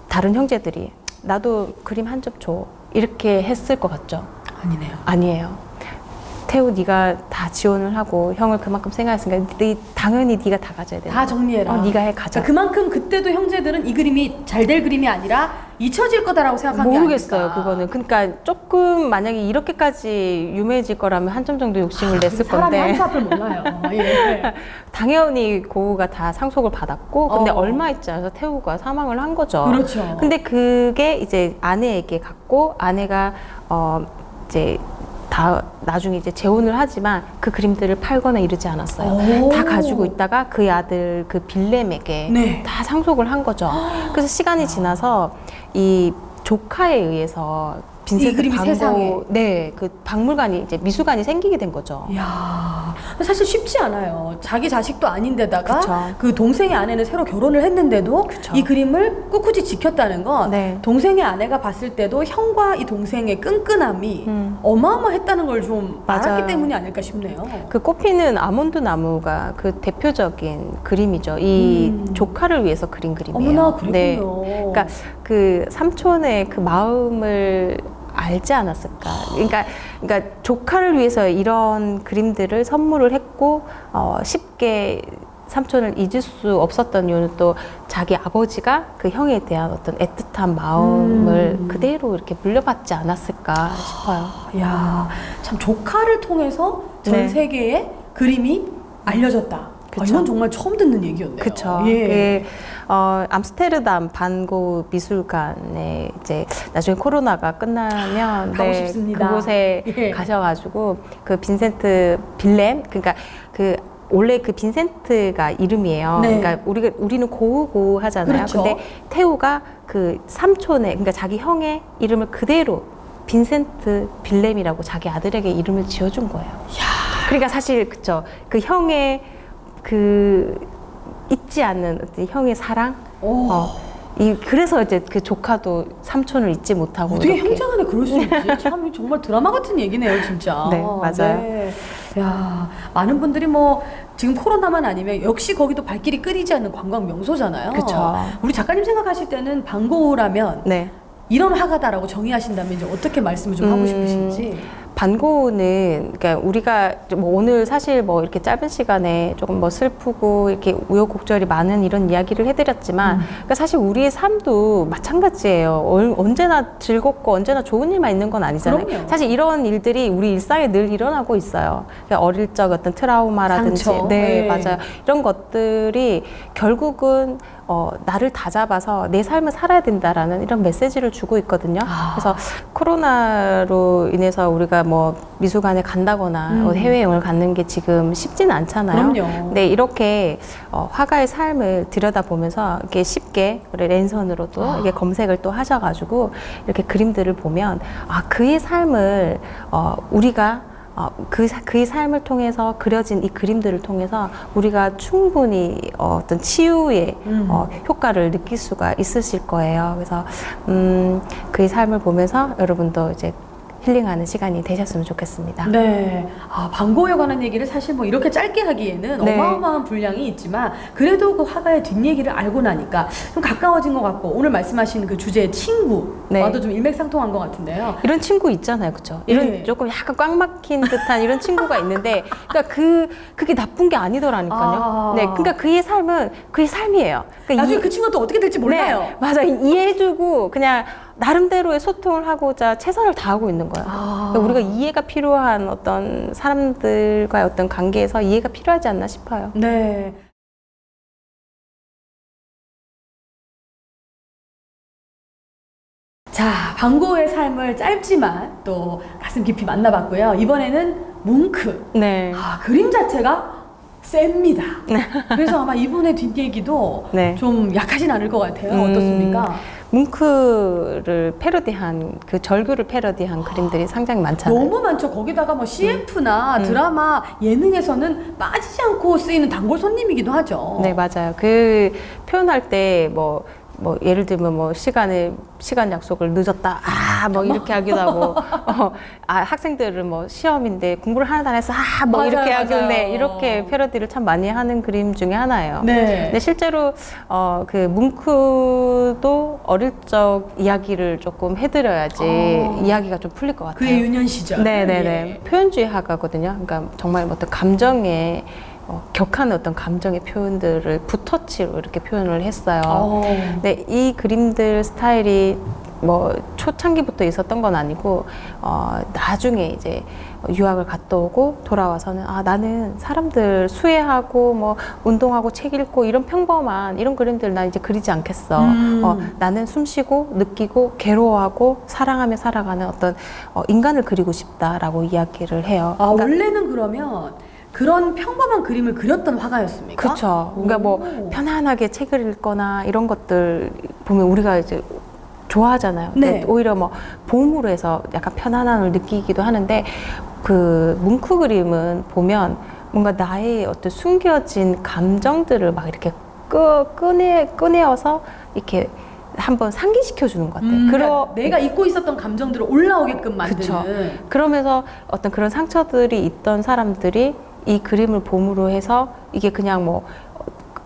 다른 형제들이 나도 그림 한 점 줘 이렇게 했을 것 같죠? 아니네요. 아니에요. 태우 네가 다 지원을 하고 형을 그만큼 생각했으니까 당연히 네가 다 가져야 돼. 다 정리해라. 네가 해 가져. 그러니까 그만큼 그때도 형제들은 이 그림이 잘 될 그림이 아니라 잊혀질 거다라고 생각한 게 모르겠어요. 아닐까. 그거는. 그러니까 조금 만약에 이렇게까지 유명해질 거라면 한 점 정도 욕심을 냈을 사람이 건데. 한수 앞을 몰라요. 예. 당연히 고우가 다 상속을 받았고, 근데 어. 얼마 있지 않아서 태우가 사망을 한 거죠. 그렇죠. 근데 그게 이제 아내에게 갔고, 아내가 이제 다 나중에 이제 재혼을 하지만 그 그림들을 팔거나 이러지 않았어요. 오. 다 가지고 있다가 그 아들 그 빌렘에게 네. 다 상속을 한 거죠. 그래서 시간이 지나서 이 조카에 의해서 이 빈센트 그림이 세상에. 반고 네, 그 박물관이 이제 미술관이 생기게 된 거죠. 이야, 사실 쉽지 않아요. 자기 자식도 아닌데다가 그쵸. 그 동생의 아내는 새로 결혼을 했는데도 그쵸. 이 그림을 꿋꿋이 지켰다는 건 네. 동생의 아내가 봤을 때도 형과 이 동생의 끈끈함이 어마어마했다는 걸 좀 알았기 맞아요. 때문이 아닐까 싶네요. 그 꽃피는 아몬드 나무가 그 대표적인 그림이죠. 이 조카를 위해서 그린 그림이에요. 어머나, 그랬군요. 네. 그러니까 그 삼촌의 그 마음을 알지 않았을까. 그러니까 조카를 위해서 이런 그림들을 선물을 했고 쉽게 삼촌을 잊을 수 없었던 이유는 또 자기 아버지가 그 형에 대한 어떤 애틋한 마음을 그대로 이렇게 물려받지 않았을까 싶어요. 이야, 참 조카를 통해서 전 네. 세계에 그림이 알려졌다. 그쵸. 이건 정말 처음 듣는 얘기였네요. 그렇죠. 예. 암스테르담 반고 미술관에 이제 나중에 코로나가 끝나면 가고 싶습니다. 그곳에 예. 가셔가지고 그 빈센트 빌렘 그러니까 그 원래 그 빈센트가 이름이에요. 네. 그러니까 우리는 고우 하잖아요. 그렇죠. 근데 태우가 그 삼촌의 그러니까 자기 형의 이름을 그대로 빈센트 빌렘이라고 자기 아들에게 이름을 지어준 거예요. 그러니까 사실 그쵸. 그 형의 그 잊지 않는 어떤 형의 사랑. 그래서 이제 그 조카도 삼촌을 잊지 못하고 어떻게 이렇게. 형제 간에 그럴 수 있지? 참 정말 드라마 같은 얘기네요, 진짜. 네, 맞아요. 네. 야, 많은 분들이 뭐 지금 코로나만 아니면 역시 거기도 발길이 끊이지 않는 관광 명소잖아요. 그쵸. 우리 작가님 생각하실 때는 반고우라면 네. 이런 화가다라고 정의하신다면 이제 어떻게 말씀을 좀 하고 싶으신지. 반고우는 그러니까 우리가 뭐 오늘 사실 뭐 이렇게 짧은 시간에 조금 뭐 슬프고 이렇게 우여곡절이 많은 이런 이야기를 해드렸지만 그러니까 사실 우리의 삶도 마찬가지예요. 언제나 즐겁고 언제나 좋은 일만 있는 건 아니잖아요. 그럼요. 사실 이런 일들이 우리 일상에 늘 일어나고 있어요. 그러니까 어릴 적 어떤 트라우마라든지 상처. 네, 네. 맞아요. 이런 것들이 결국은 나를 다잡아서 내 삶을 살아야 된다라는 이런 메시지를 주고 있거든요. 그래서 코로나로 인해서 우리가 뭐 미술관에 간다거나 해외여행을 가는 게 지금 쉽지는 않잖아요. 그럼요. 네, 이렇게 화가의 삶을 들여다보면서 이렇게 쉽게 그래 랜선으로도 이렇게 검색을 또 하셔가지고 이렇게 그림들을 보면 그의 삶을 우리가 그의 삶을 통해서 그려진 이 그림들을 통해서 우리가 충분히 어떤 치유의 효과를 느낄 수가 있으실 거예요. 그래서 그의 삶을 보면서 여러분도 이제 힐링하는 시간이 되셨으면 좋겠습니다. 네. 반고에 관한 얘기를 사실 뭐 이렇게 짧게 하기에는 네. 어마어마한 분량이 있지만 그래도 그 화가의 뒷얘기를 알고 나니까 좀 가까워진 것 같고 오늘 말씀하신 그 주제의 친구와도 네. 좀 일맥상통한 것 같은데요. 이런 친구 있잖아요, 그렇죠? 이런 네. 조금 약간 꽉 막힌 듯한 이런 친구가 있는데, 그러니까 그게 나쁜 게 아니더라니까요. 네, 그러니까 그의 삶은 그의 삶이에요. 그러니까 나중에 그 친구가 또 어떻게 될지 몰라요. 네, 맞아. 이해해주고 그냥 나름대로의 소통을 하고자 최선을 다하고 있는 거예요. 그러니까 우리가 이해가 필요한 어떤 사람들과의 어떤 관계에서 이해가 필요하지 않나 싶어요. 네. 자, 반고의 삶을 짧지만 또 가슴 깊이 만나봤고요. 이번에는 뭉크. 네. 그림 자체가 셉니다. 그래서 아마 이분의 뒷얘기도 네. 좀 약하진 않을 것 같아요. 어떻습니까? 뭉크를 패러디한 그 절규를 패러디한 그림들이 상당히 많잖아요. 너무 많죠. 거기다가 뭐 CF나 드라마, 예능에서는 빠지지 않고 쓰이는 단골 손님이기도 하죠. 네, 맞아요. 그 표현할 때 뭐 예를 들면 뭐 시간 약속을 늦었다. 뭐 이렇게 하기도 하고, 학생들은 뭐 시험인데 공부를 하나도 안 해서, 뭐 맞아요, 이렇게 하고, 맞아요. 네, 이렇게 패러디를 참 많이 하는 그림 중에 하나예요. 네. 근데 실제로, 그 뭉크도 어릴 적 이야기를 조금 해드려야지 이야기가 좀 풀릴 것 같아요. 그의 유년 시절. 네네네. 예. 표현주의 화가거든요. 그러니까 정말 어떤 감정에 격한 어떤 감정의 표현들을 붓터치로 이렇게 표현을 했어요. 근데 이 그림들 스타일이 뭐 초창기부터 있었던 건 아니고 나중에 이제 유학을 갔다 오고 돌아와서는 나는 사람들 수혜하고 뭐 운동하고 책 읽고 이런 평범한 이런 그림들 나 이제 그리지 않겠어. 나는 숨쉬고 느끼고 괴로워하고 사랑하며 살아가는 어떤 인간을 그리고 싶다라고 이야기를 해요. 그러니까 원래는 그러면 그런 평범한 그림을 그렸던 화가였습니까? 그렇죠. 그러니까 뭐 편안하게 책을 읽거나 이런 것들 보면 우리가 이제 좋아하잖아요. 네. 오히려 뭐 봄으로 해서 약간 편안함을 느끼기도 하는데 그 뭉크 그림은 보면 뭔가 나의 어떤 숨겨진 감정들을 막 이렇게 꺼내어서 이렇게 한번 상기시켜 주는 것 같아요. 그러니까 내가 잊고 있었던 감정들을 올라오게끔 만드는. 그쵸. 그러면서 어떤 그런 상처들이 있던 사람들이 이 그림을 봄으로 해서 이게 그냥 뭐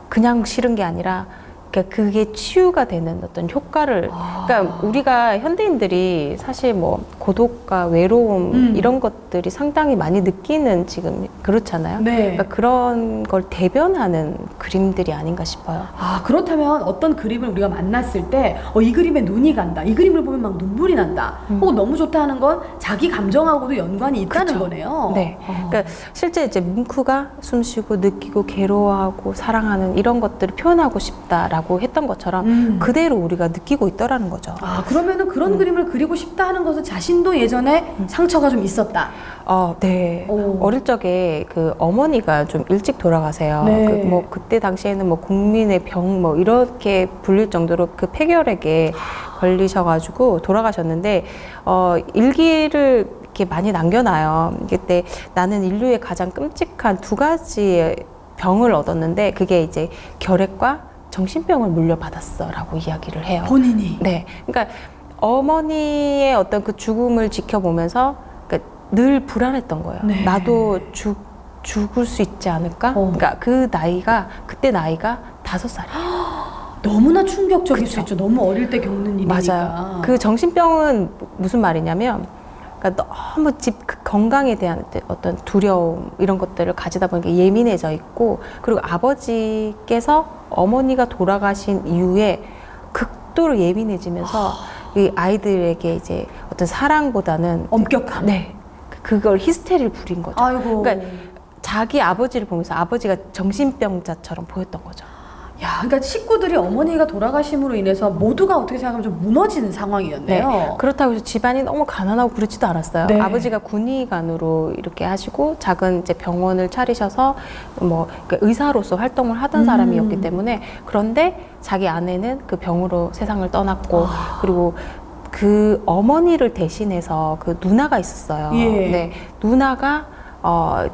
그냥 싫은 게 아니라 그러니까 그게 치유가 되는 어떤 효과를 그러니까 우리가 현대인들이 사실 뭐 고독과 외로움 이런 것들이 상당히 많이 느끼는 지금 그렇잖아요. 네. 그러니까 그런 걸 대변하는 그림들이 아닌가 싶어요. 그렇다면 어떤 그림을 우리가 만났을 때 이 그림에 눈이 간다. 이 그림을 보면 막 눈물이 난다. 혹은 너무 좋다 하는 건 자기 감정하고도 연관이 있다는 그쵸. 거네요. 네. 그러니까 실제 이제 뭉크가 숨쉬고 느끼고 괴로워하고 사랑하는 이런 것들을 표현하고 싶다라고 했던 것처럼 그대로 우리가 느끼고 있더라는 거죠. 그러면은 그런 그림을 그리고 싶다 하는 것은 자신도 예전에 상처가 좀 있었다. 네. 어릴 적에 그 어머니가 좀 일찍 돌아가세요. 네. 그때 당시에는 뭐 국민의 병 뭐 이렇게 불릴 정도로 그 폐결핵에 걸리셔가지고 돌아가셨는데 일기를 이렇게 많이 남겨놔요. 그때 나는 인류의 가장 끔찍한 두 가지의 병을 얻었는데 그게 이제 결핵과 정신병을 물려받았어라고 이야기를 해요. 본인이. 네, 그러니까 어머니의 어떤 그 죽음을 지켜보면서 그러니까 늘 불안했던 거예요. 네. 나도 죽을 수 있지 않을까? 그러니까 그 나이가 그때 나이가 5살이에요. 너무나 충격적일 수 그쵸. 있죠. 너무 어릴 때 겪는 일이니까. 맞아요. 그 정신병은 무슨 말이냐면, 그러니까 너무 건강에 대한 어떤 두려움 이런 것들을 가지다 보니까 예민해져 있고, 그리고 아버지께서 어머니가 돌아가신 이후에 극도로 예민해지면서 이 아이들에게 이제 어떤 사랑보다는 엄격함. 네, 그걸 히스테리를 부린 거죠. 아이고. 그러니까 자기 아버지를 보면서 아버지가 정신병자처럼 보였던 거죠. 야, 그러니까 식구들이 어머니가 돌아가심으로 인해서 모두가 어떻게 생각하면 좀 무너지는 상황이었네요. 네. 그렇다고 해서 집안이 너무 가난하고 그렇지도 않았어요. 네. 아버지가 군의관으로 이렇게 하시고 작은 이제 병원을 차리셔서 뭐 그러니까 의사로서 활동을 하던 사람이었기 때문에 그런데 자기 아내는 그 병으로 세상을 떠났고 그리고 그 어머니를 대신해서 그 누나가 있었어요. 예. 네. 누나가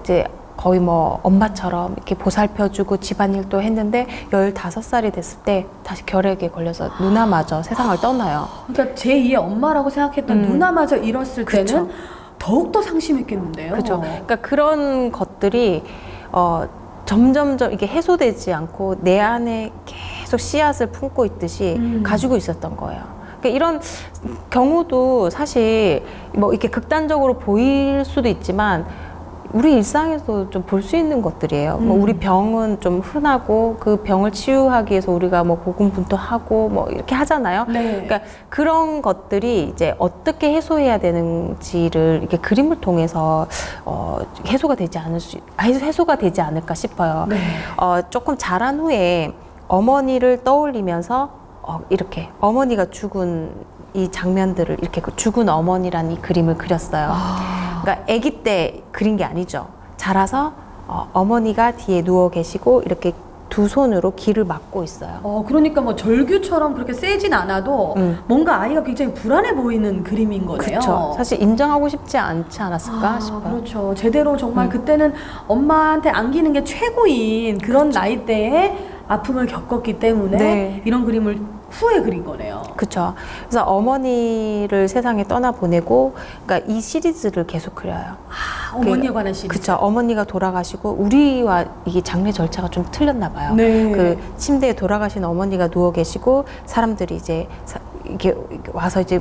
이제 거의 뭐 엄마처럼 이렇게 보살펴주고 집안일도 했는데 15살이 됐을 때 다시 결핵에 걸려서 누나마저 세상을 떠나요. 그러니까 제2의 엄마라고 생각했던 누나마저 잃었을 그쵸. 때는 더욱더 상심했겠는데요. 그렇죠. 그러니까 그런 것들이 점점점 이게 해소되지 않고 내 안에 계속 씨앗을 품고 있듯이 가지고 있었던 거예요. 그러니까 이런 경우도 사실 뭐 이렇게 극단적으로 보일 수도 있지만 우리 일상에서 좀 볼 수 있는 것들이에요. 뭐 우리 병은 좀 흔하고 그 병을 치유하기 위해서 우리가 뭐 고군분투하고 뭐 이렇게 하잖아요. 네. 그러니까 그런 것들이 이제 어떻게 해소해야 되는지를 이렇게 그림을 통해서 해소가 되지 않을까 싶어요. 네. 조금 자란 후에 어머니를 떠올리면서 이렇게 어머니가 죽은 이 장면들을 이렇게 죽은 어머니라는 이 그림을 그렸어요. 그러니까 아기 때 그린 게 아니죠. 자라서 어머니가 뒤에 누워 계시고 이렇게 두 손으로 귀를 막고 있어요. 그러니까 뭐 절규처럼 그렇게 세진 않아도 뭔가 아이가 굉장히 불안해 보이는 그림인 거네요. 그렇죠. 사실 인정하고 싶지 않지 않았을까 싶어요. 그렇죠. 제대로 정말 그때는 엄마한테 안기는 게 최고인 그런 나이대에 아픔을 겪었기 때문에 네. 이런 그림을 후에 그린 거네요. 그렇죠. 그래서 어머니를 세상에 떠나 보내고, 그러니까 이 시리즈를 계속 그려요. 어머니에 관한 시리즈. 그렇죠. 어머니가 돌아가시고 우리와 이게 장례 절차가 좀 틀렸나 봐요. 네. 그 침대에 돌아가신 어머니가 누워 계시고 사람들이 이제 이렇게 와서 이제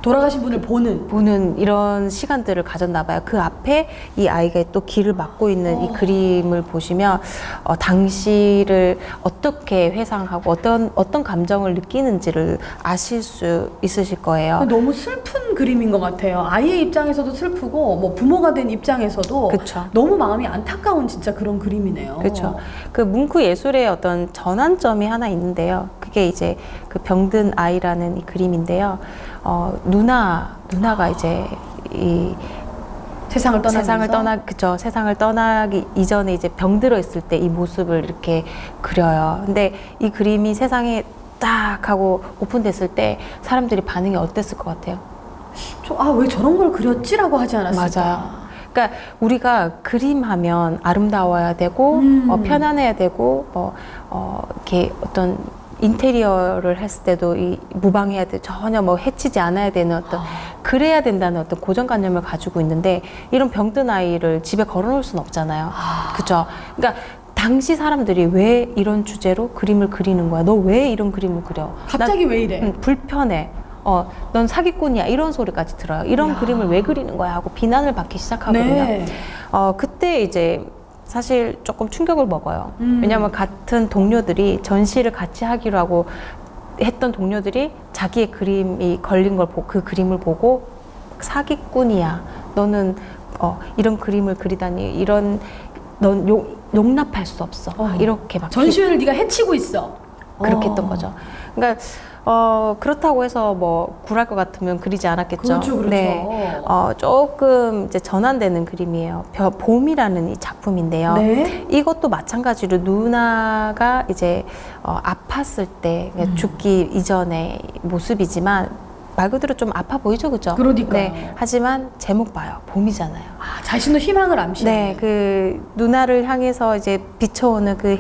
돌아가신 분을 보는 이런 시간들을 가졌나 봐요. 그 앞에 이 아이가 또 길을 막고 있는 이 그림을 보시면 당시를 어떻게 회상하고 어떤 감정을 느끼는지를 아실 수 있으실 거예요. 너무 슬픈 그림인 것 같아요. 아이의 입장에서도 슬프고 뭐 부모가 된 입장에서도 그쵸. 너무 마음이 안타까운 진짜 그런 그림이네요. 그렇죠. 그 뭉크 예술의 어떤 전환점이 하나 있는데요. 그게 이제 그 병든 아이라는 이 그림인데요. 누나가 이제 이 세상을 세상을 떠나기 이전에 이제 병들어 있을 때 이 모습을 이렇게 그려요. 근데 이 그림이 세상에 딱 하고 오픈됐을 때 사람들이 반응이 어땠을 것 같아요? 왜 저런 걸 그렸지라고 하지 않았을까? 맞아요. 그러니까 우리가 그림하면 아름다워야 되고 편안해야 되고 이렇게 어떤 인테리어를 했을 때도 이 무방해야 돼 전혀 뭐 해치지 않아야 되는 어떤 그래야 된다는 어떤 고정관념을 가지고 있는데 이런 병든 아이를 집에 걸어놓을 수는 없잖아요. 그죠? 그러니까 당시 사람들이 왜 이런 주제로 그림을 그리는 거야? 너 왜 이런 그림을 그려? 갑자기 왜 이래? 불편해. 넌 사기꾼이야. 이런 소리까지 들어요. 이런 그림을 왜 그리는 거야? 하고 비난을 받기 시작하거든요. 네. 그때 이제 사실 조금 충격을 먹어요. 왜냐하면 같은 동료들이 전시를 같이 하기로 하고 했던 동료들이 자기의 그림이 걸린 걸 그 그림을 보고 사기꾼이야. 너는 이런 그림을 그리다니 넌 용납할 수 없어. 이렇게 막 전시회를 네가 해치고 있어. 그렇게 했던 거죠. 그러니까 그렇다고 해서 뭐 굴할 것 같으면 그리지 않았겠죠. 그렇죠, 그렇죠. 네. 조금 이제 전환되는 그림이에요. 봄이라는 이 작품인데요. 네. 이것도 마찬가지로 누나가 이제 아팠을 때 죽기 이전의 모습이지만 말 그대로 좀 아파 보이죠, 그죠? 그러니까요. 네. 하지만 제목 봐요. 봄이잖아요. 아, 자신도 희망을 암시하는. 네, 그 누나를 향해서 이제 비춰오는 그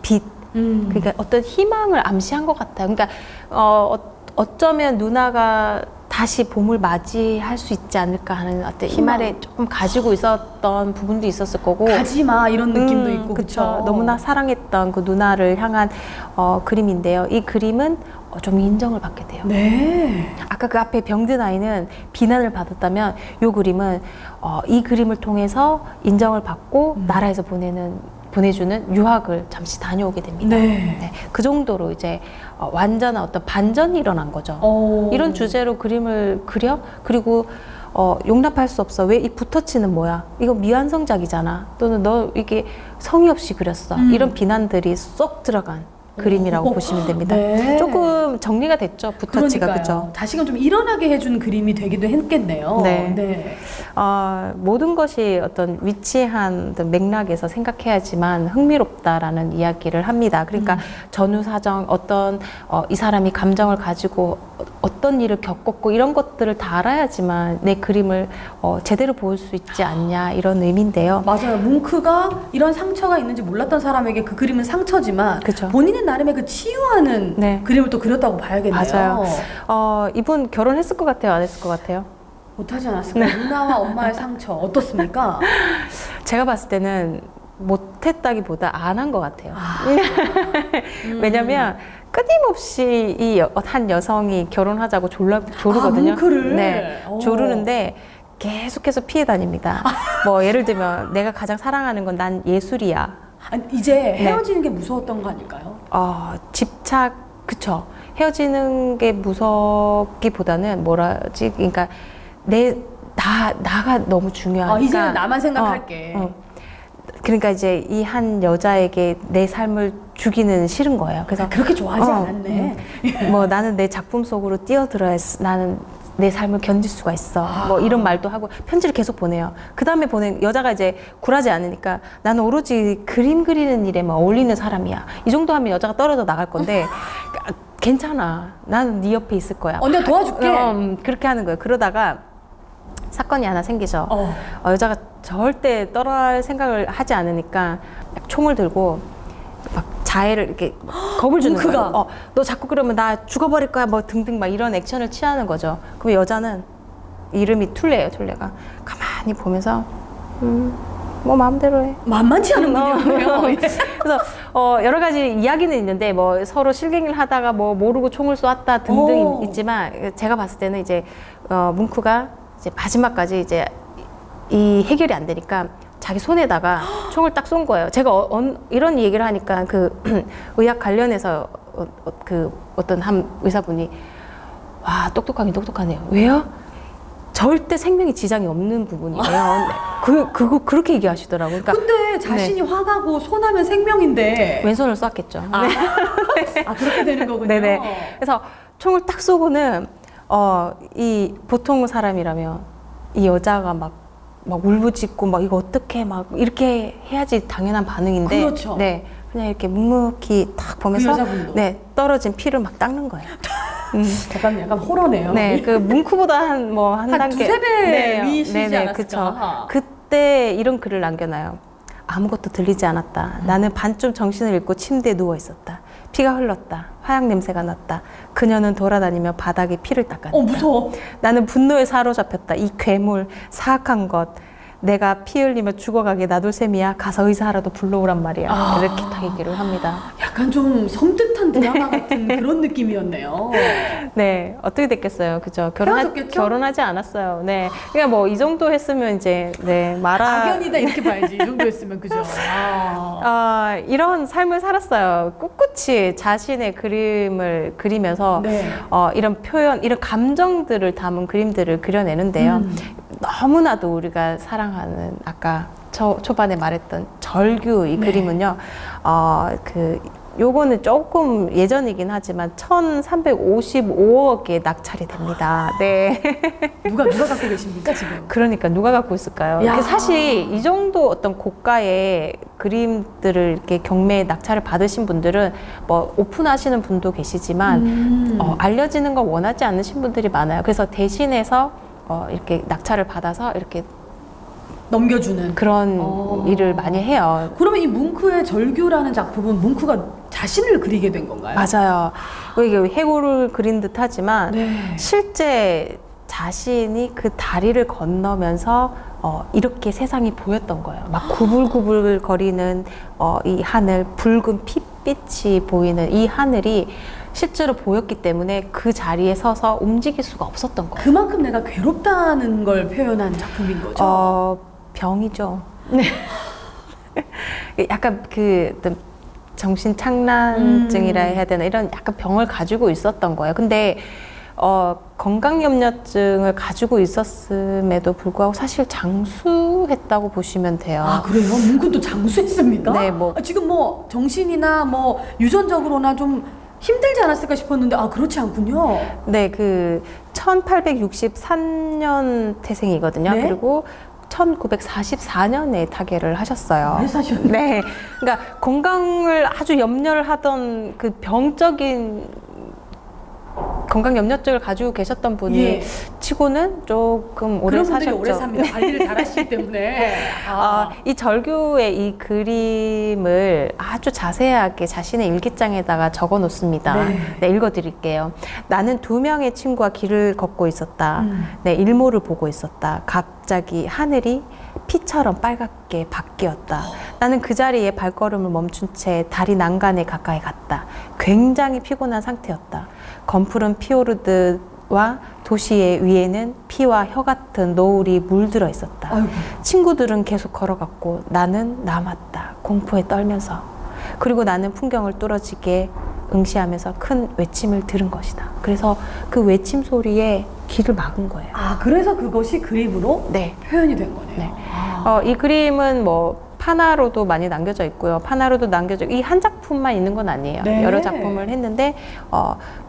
빛, 그러니까 어떤 희망을 암시한 것 같아요. 그러니까 어쩌면 누나가 다시 봄을 맞이할 수 있지 않을까 하는 어떤 희망. 희망을 조금 가지고 있었던 부분도 있었을 거고. 가지마 이런 느낌도 있고. 그렇죠. 너무나 사랑했던 그 누나를 향한 그림인데요. 이 그림은 좀 인정을 받게 돼요. 네. 아까 그 앞에 병든 아이는 비난을 받았다면 이 그림은 이 그림을 통해서 인정을 받고 나라에서 보내주는 유학을 잠시 다녀오게 됩니다. 네. 네, 그 정도로 이제 완전한 어떤 반전이 일어난 거죠. 이런 주제로 그림을 그려? 그리고 용납할 수 없어. 왜 이 붓터치는 뭐야? 이거 미완성작이잖아. 또는 너 이게 성의 없이 그렸어. 이런 비난들이 쏙 들어간 그림이라고 보시면 됩니다. 네. 조금 정리가 됐죠, 붓터치가. 그죠? 다시금 좀 일어나게 해준 그림이 되기도 했겠네요. 네. 네. 모든 것이 어떤 위치한 어떤 맥락에서 생각해야지만 흥미롭다라는 이야기를 합니다. 그러니까 전후 사정, 어떤 이 사람이 감정을 가지고 어떤 일을 겪었고 이런 것들을 다 알아야지만 내 그림을 제대로 볼 수 있지 않냐 이런 의미인데요. 맞아요. 뭉크가 이런 상처가 있는지 몰랐던 사람에게 그 그림은 상처지만 그쵸. 본인은 나름의 그 치유하는 네. 그림을 또 그렸다고 봐야겠네요. 맞아요. 이분 결혼했을 것 같아요? 안 했을 것 같아요? 못하지 않았을까요? 누나와 엄마의 상처 어떻습니까? 제가 봤을 때는 못했다기보다 안 한 것 같아요. 왜냐면 끊임없이 한 여성이 결혼하자고 조르거든요. 뭉크를? 네, 조르는데 계속해서 피해 다닙니다. 뭐 예를 들면 내가 가장 사랑하는 건 난 예술이야. 아니, 이제 헤어지는 게 무서웠던 거 아닐까요? 집착, 그쵸. 헤어지는 게 무섭기보다는 뭐라지? 그러니까 나가 너무 중요하니까. 이제는 나만 생각할게. 그러니까 이제 이 한 여자에게 내 삶을 주기는 싫은 거예요. 그래서 그렇게 좋아하지 않았네. 뭐 나는 내 작품 속으로 뛰어들어야 나는 내 삶을 견딜 수가 있어. 뭐 이런 말도 하고 편지를 계속 보내요. 그 다음에 보낸 여자가 이제 굴하지 않으니까 나는 오로지 그림 그리는 일에만 어울리는 사람이야. 이 정도 하면 여자가 떨어져 나갈 건데 괜찮아. 나는 네 옆에 있을 거야. 내가 도와줄게. 그렇게 하는 거예요. 그러다가 사건이 하나 생기죠. 여자가 절대 떠날 생각을 하지 않으니까 총을 들고 막 자해를 이렇게 겁을 주는 거예요. 너 자꾸 그러면 나 죽어버릴 거야 뭐 등등 막 이런 액션을 취하는 거죠. 그럼 여자는 이름이 툴레가 가만히 보면서 뭐 마음대로 해. 만만치 않은 분이었네요. 그래서 여러 가지 이야기는 있는데 뭐 서로 실갱이를 하다가 뭐 모르고 총을 쏘았다 등등 있지만 제가 봤을 때는 이제 뭉크가 이제 마지막까지 이제 이 해결이 안 되니까 자기 손에다가 총을 딱 쏜 거예요. 제가 이런 얘기를 하니까 그 의학 관련해서 그 어떤 한 의사분이 와 똑똑하긴 똑똑하네요. 왜요? 절대 생명에 지장이 없는 부분이에요. 그렇게 얘기하시더라고요. 그러니까 근데 자신이 화가고 손하면 생명인데 왼손을 쐈겠죠. 그렇게 되는 거군요. 네네. 그래서 총을 딱 쏘고는 이 보통 사람이라면 이 여자가 막 울부짖고 막 이거 어떻게 막 이렇게 해야지 당연한 반응인데 그렇죠. 네 그냥 이렇게 묵묵히 딱 보면서 네 떨어진 피를 막 닦는 거예요. 약간 호러네요. 네, 그 뭉크보다 한 단계 두세 배 위시지 않았을까. 그쵸. 그때 이런 글을 남겨놔요. 아무것도 들리지 않았다. 나는 반쯤 정신을 잃고 침대에 누워 있었다. 피가 흘렀다. 화약 냄새가 났다. 그녀는 돌아다니며 바닥에 피를 닦았다. 무서워. 나는 분노에 사로잡혔다. 이 괴물, 사악한 것. 내가 피 흘리며 죽어가게 놔둘 셈이야. 가서 의사라도 불러오란 말이야. 이렇게 딱 얘기를 합니다. 약간 좀 섬뜩한 드라마 같은 그런 느낌이었네요. 네, 어떻게 됐겠어요, 그죠? 헤어졌겠죠? 결혼하지 않았어요. 네, 그러니까 뭐 이 정도 했으면 이제 악연이다 이렇게 봐야지. 이 정도 했으면 그죠? 이런 삶을 살았어요. 꿋꿋이 자신의 그림을 그리면서 이런 표현, 이런 감정들을 담은 그림들을 그려내는데요. 너무나도 우리가 사랑하는 아까 초반에 말했던 절규 이 그림은요. 그 요거는 조금 예전이긴 하지만 1,355억에 낙찰이 됩니다. 네. 누가 갖고 계십니까 지금? 그러니까 누가 갖고 있을까요? 야. 사실 이 정도 어떤 고가의 그림들을 이렇게 경매에 낙찰을 받으신 분들은 뭐 오픈하시는 분도 계시지만 알려지는 걸 원하지 않으신 분들이 많아요. 그래서 대신해서 이렇게 낙찰을 받아서 이렇게 넘겨주는 그런 일을 많이 해요. 그러면 이 뭉크의 절규라는 작품은 뭉크가 자신을 그리게 된 건가요? 맞아요. 이게 해골을 그린 듯 하지만 네. 실제 자신이 그 다리를 건너면서 이렇게 세상이 보였던 거예요. 막 구불구불 거리는 이 하늘, 붉은 핏빛이 보이는 이 하늘이 실제로 보였기 때문에 그 자리에 서서 움직일 수가 없었던 거예요. 그만큼 내가 괴롭다는 걸 표현한 작품인 거죠? 병이죠. 네. 약간 그 어떤 정신 착란증이라 해야 되나 이런 약간 병을 가지고 있었던 거예요. 근데 건강염려증을 가지고 있었음에도 불구하고 사실 장수했다고 보시면 돼요. 아 그래요? 뭉크도 장수했습니까? 네, 뭐 지금 뭐 정신이나 뭐 유전적으로나 좀 힘들지 않았을까 싶었는데 그렇지 않군요. 네, 그 1863년 태생이거든요. 네? 그리고 1944년에 타계를 하셨어요. 왜 사셨나요? 네, 그러니까 건강을 아주 염려를 하던 그 병적인 건강염려증을 가지고 계셨던 분이 예. 치고는 조금 오래 그런 분들이 사셨죠. 오래 삽니다. 관리를 잘 하시기 때문에. 이 절규의 이 그림을 아주 자세하게 자신의 일기장에다가 적어 놓습니다. 네. 네, 읽어드릴게요. 나는 2명의 친구와 길을 걷고 있었다. 네, 일몰을 보고 있었다. 갑자기 하늘이 피처럼 빨갛게 바뀌었다. 나는 그 자리에 발걸음을 멈춘 채 다리 난간에 가까이 갔다. 굉장히 피곤한 상태였다. 검푸른 피오르드와 도시의 위에는 피와 혀 같은 노을이 물들어 있었다. 아이고. 친구들은 계속 걸어갔고 나는 남았다. 공포에 떨면서. 그리고 나는 풍경을 뚫어지게 응시하면서 큰 외침을 들은 것이다. 그래서 그 외침 소리에 귀를 막은 거예요. 그래서 그것이 그림으로 네. 표현이 된 거네요. 네. 이 그림은 뭐 파나로도 많이 남겨져 있고요. 파나로도 남겨져 이 한 작품만 있는 건 아니에요. 네. 여러 작품을 했는데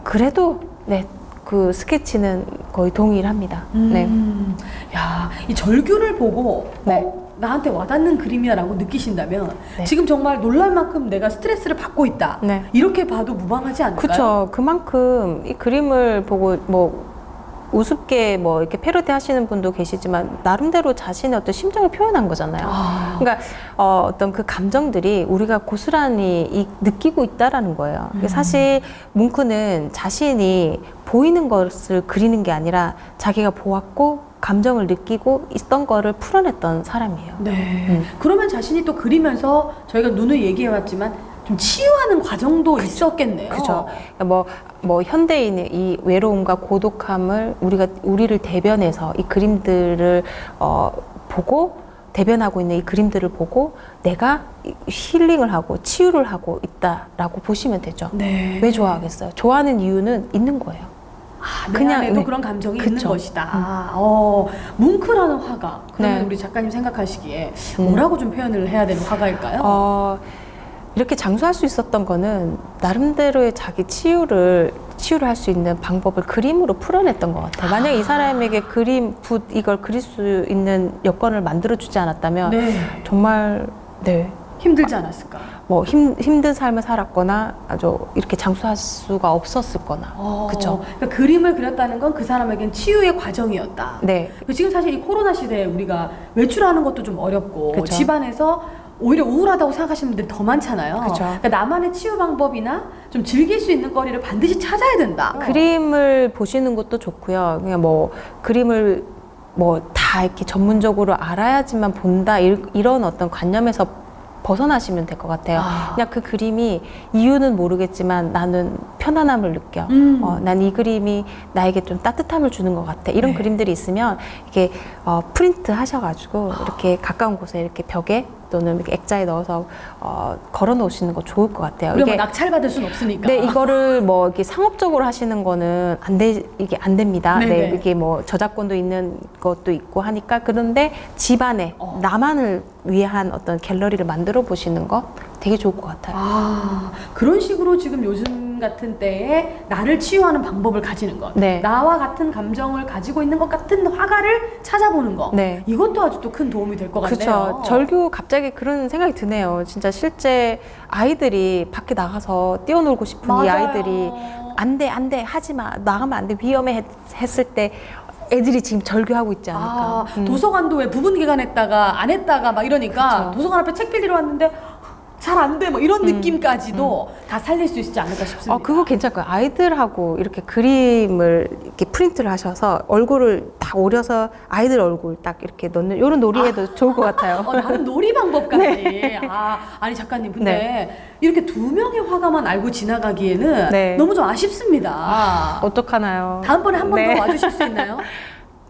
그래도 네. 그 스케치는 거의 동일합니다. 네. 야, 이 절규를 보고 네. 나한테 와닿는 그림이야라고 느끼신다면 네. 지금 정말 놀랄 만큼 내가 스트레스를 받고 있다. 네. 이렇게 봐도 무방하지 않을까요? 그렇죠. 그만큼 이 그림을 보고 뭐 우습게 뭐 이렇게 패러디 하시는 분도 계시지만 나름대로 자신의 어떤 심정을 표현한 거잖아요. 그러니까 어떤 그 감정들이 우리가 고스란히 느끼고 있다라는 거예요. 사실 뭉크는 자신이 보이는 것을 그리는 게 아니라 자기가 보았고 감정을 느끼고 있던 거를 풀어냈던 사람이에요. 네. 그러면 자신이 또 그리면서 저희가 누누이 얘기해왔지만 좀 치유하는 과정도 있었겠네요. 그죠. 뭐 현대인의 이 외로움과 고독함을 우리를 대변해서 이 그림들을 보고 대변하고 있는 이 그림들을 보고 내가 힐링을 하고 치유를 하고 있다라고 보시면 되죠. 네. 왜 좋아하겠어요? 좋아하는 이유는 있는 거예요. 내 그냥, 안에도 네. 그런 감정이 있는 그쵸. 것이다. 뭉크라는 화가 그러면 네. 우리 작가님 생각하시기에 뭐라고 좀 표현을 해야 되는 화가일까요? 이렇게 장수할 수 있었던 거는 나름대로의 자기 치유를 할 수 있는 방법을 그림으로 풀어냈던 것 같아요. 만약에 이 사람에게 붓 이걸 그릴 수 있는 여건을 만들어주지 않았다면 네. 정말 네. 힘들지 않았을까? 뭐 힘든 삶을 살았거나 아주 이렇게 장수할 수가 없었을 거나 그렇죠. 그러니까 그림을 그렸다는 건 그 사람에겐 치유의 과정이었다. 네. 지금 사실 이 코로나 시대에 우리가 외출하는 것도 좀 어렵고 그쵸. 집안에서 오히려 우울하다고 생각하시는 분들이 더 많잖아요. 그쵸. 그러니까 나만의 치유 방법이나 좀 즐길 수 있는 거리를 반드시 찾아야 된다. 그림을 보시는 것도 좋고요. 그냥 뭐 그림을 뭐 다 이렇게 전문적으로 알아야지만 본다 이런 어떤 관념에서 벗어나시면 될 것 같아요. 그냥 그 그림이 이유는 모르겠지만 나는 편안함을 느껴. 난 이 그림이 나에게 좀 따뜻함을 주는 것 같아. 이런 네. 그림들이 있으면 이렇게 프린트 하셔가지고 이렇게 가까운 곳에 이렇게 벽에 또는 이렇게 액자에 넣어서 걸어 놓으시는 거 좋을 것 같아요. 우리가 뭐 낙찰받을 수는 없으니까. 네, 이거를 뭐 이렇게 상업적으로 하시는 거는 이게 안 됩니다. 네네. 네, 이게 뭐 저작권도 있는 것도 있고 하니까. 그런데 집안에 나만을 위한 어떤 갤러리를 만들어 보시는 거 되게 좋을 것 같아요. 아, 그런 식으로 지금 요즘 같은 때에 나를 치유하는 방법을 가지는 것. 네. 나와 같은 감정을 가지고 있는 것 같은 화가를 찾아보는 거. 네. 이것도 아주 또 큰 도움이 될 것 같네요. 그렇죠. 절규 갑자기 그런 생각이 드네요. 진짜 실제 아이들이 밖에 나가서 뛰어놀고 싶은 이 맞아요. 아이들이 안 돼, 안 돼, 하지 마, 나가면 안 돼, 위험해 했을 때 애들이 지금 절규하고 있지 않을까. 아, 도서관도 왜 부분 기간했다가 안 했다가 막 이러니까 그쵸. 도서관 앞에 책 빌리러 왔는데 잘 안 돼, 뭐 이런 느낌까지도 다 살릴 수 있지 않을까 싶습니다. 그거 괜찮을 거예요. 아이들하고 이렇게 그림을 이렇게 프린트를 하셔서 얼굴을 다 오려서 아이들 얼굴 딱 이렇게 넣는 이런 놀이에도 좋을 것 같아요. 나름 놀이 방법까지. 아니 작가님, 근데 네. 이렇게 두 명의 화가만 알고 지나가기에는 네. 너무 좀 아쉽습니다. 어떡하나요? 다음번에 한 번 더 네. 와주실 수 있나요?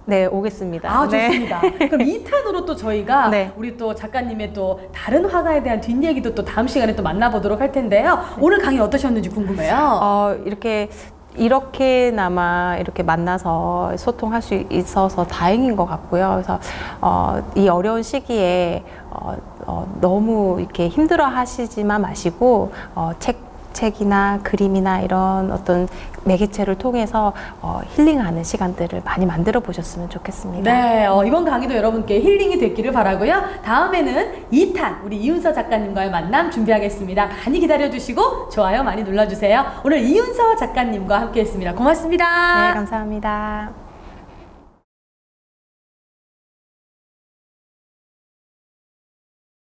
네, 오겠습니다. 아, 네. 좋습니다. 그럼 2탄으로 또 저희가 네. 우리 또 작가님의 또 다른 화가에 대한 뒷얘기도 또 다음 시간에 또 만나보도록 할 텐데요. 오늘 강의 어떠셨는지 궁금해요. 이렇게나마 이렇게 만나서 소통할 수 있어서 다행인 것 같고요. 그래서 이 어려운 시기에 너무 이렇게 힘들어 하시지만 마시고 책이나 그림이나 이런 어떤 매개체를 통해서 힐링하는 시간들을 많이 만들어 보셨으면 좋겠습니다. 네, 이번 강의도 여러분께 힐링이 됐기를 바라고요. 다음에는 2탄 우리 이윤서 작가님과의 만남 준비하겠습니다. 많이 기다려주시고 좋아요 많이 눌러주세요. 오늘 이윤서 작가님과 함께했습니다. 고맙습니다. 네, 감사합니다.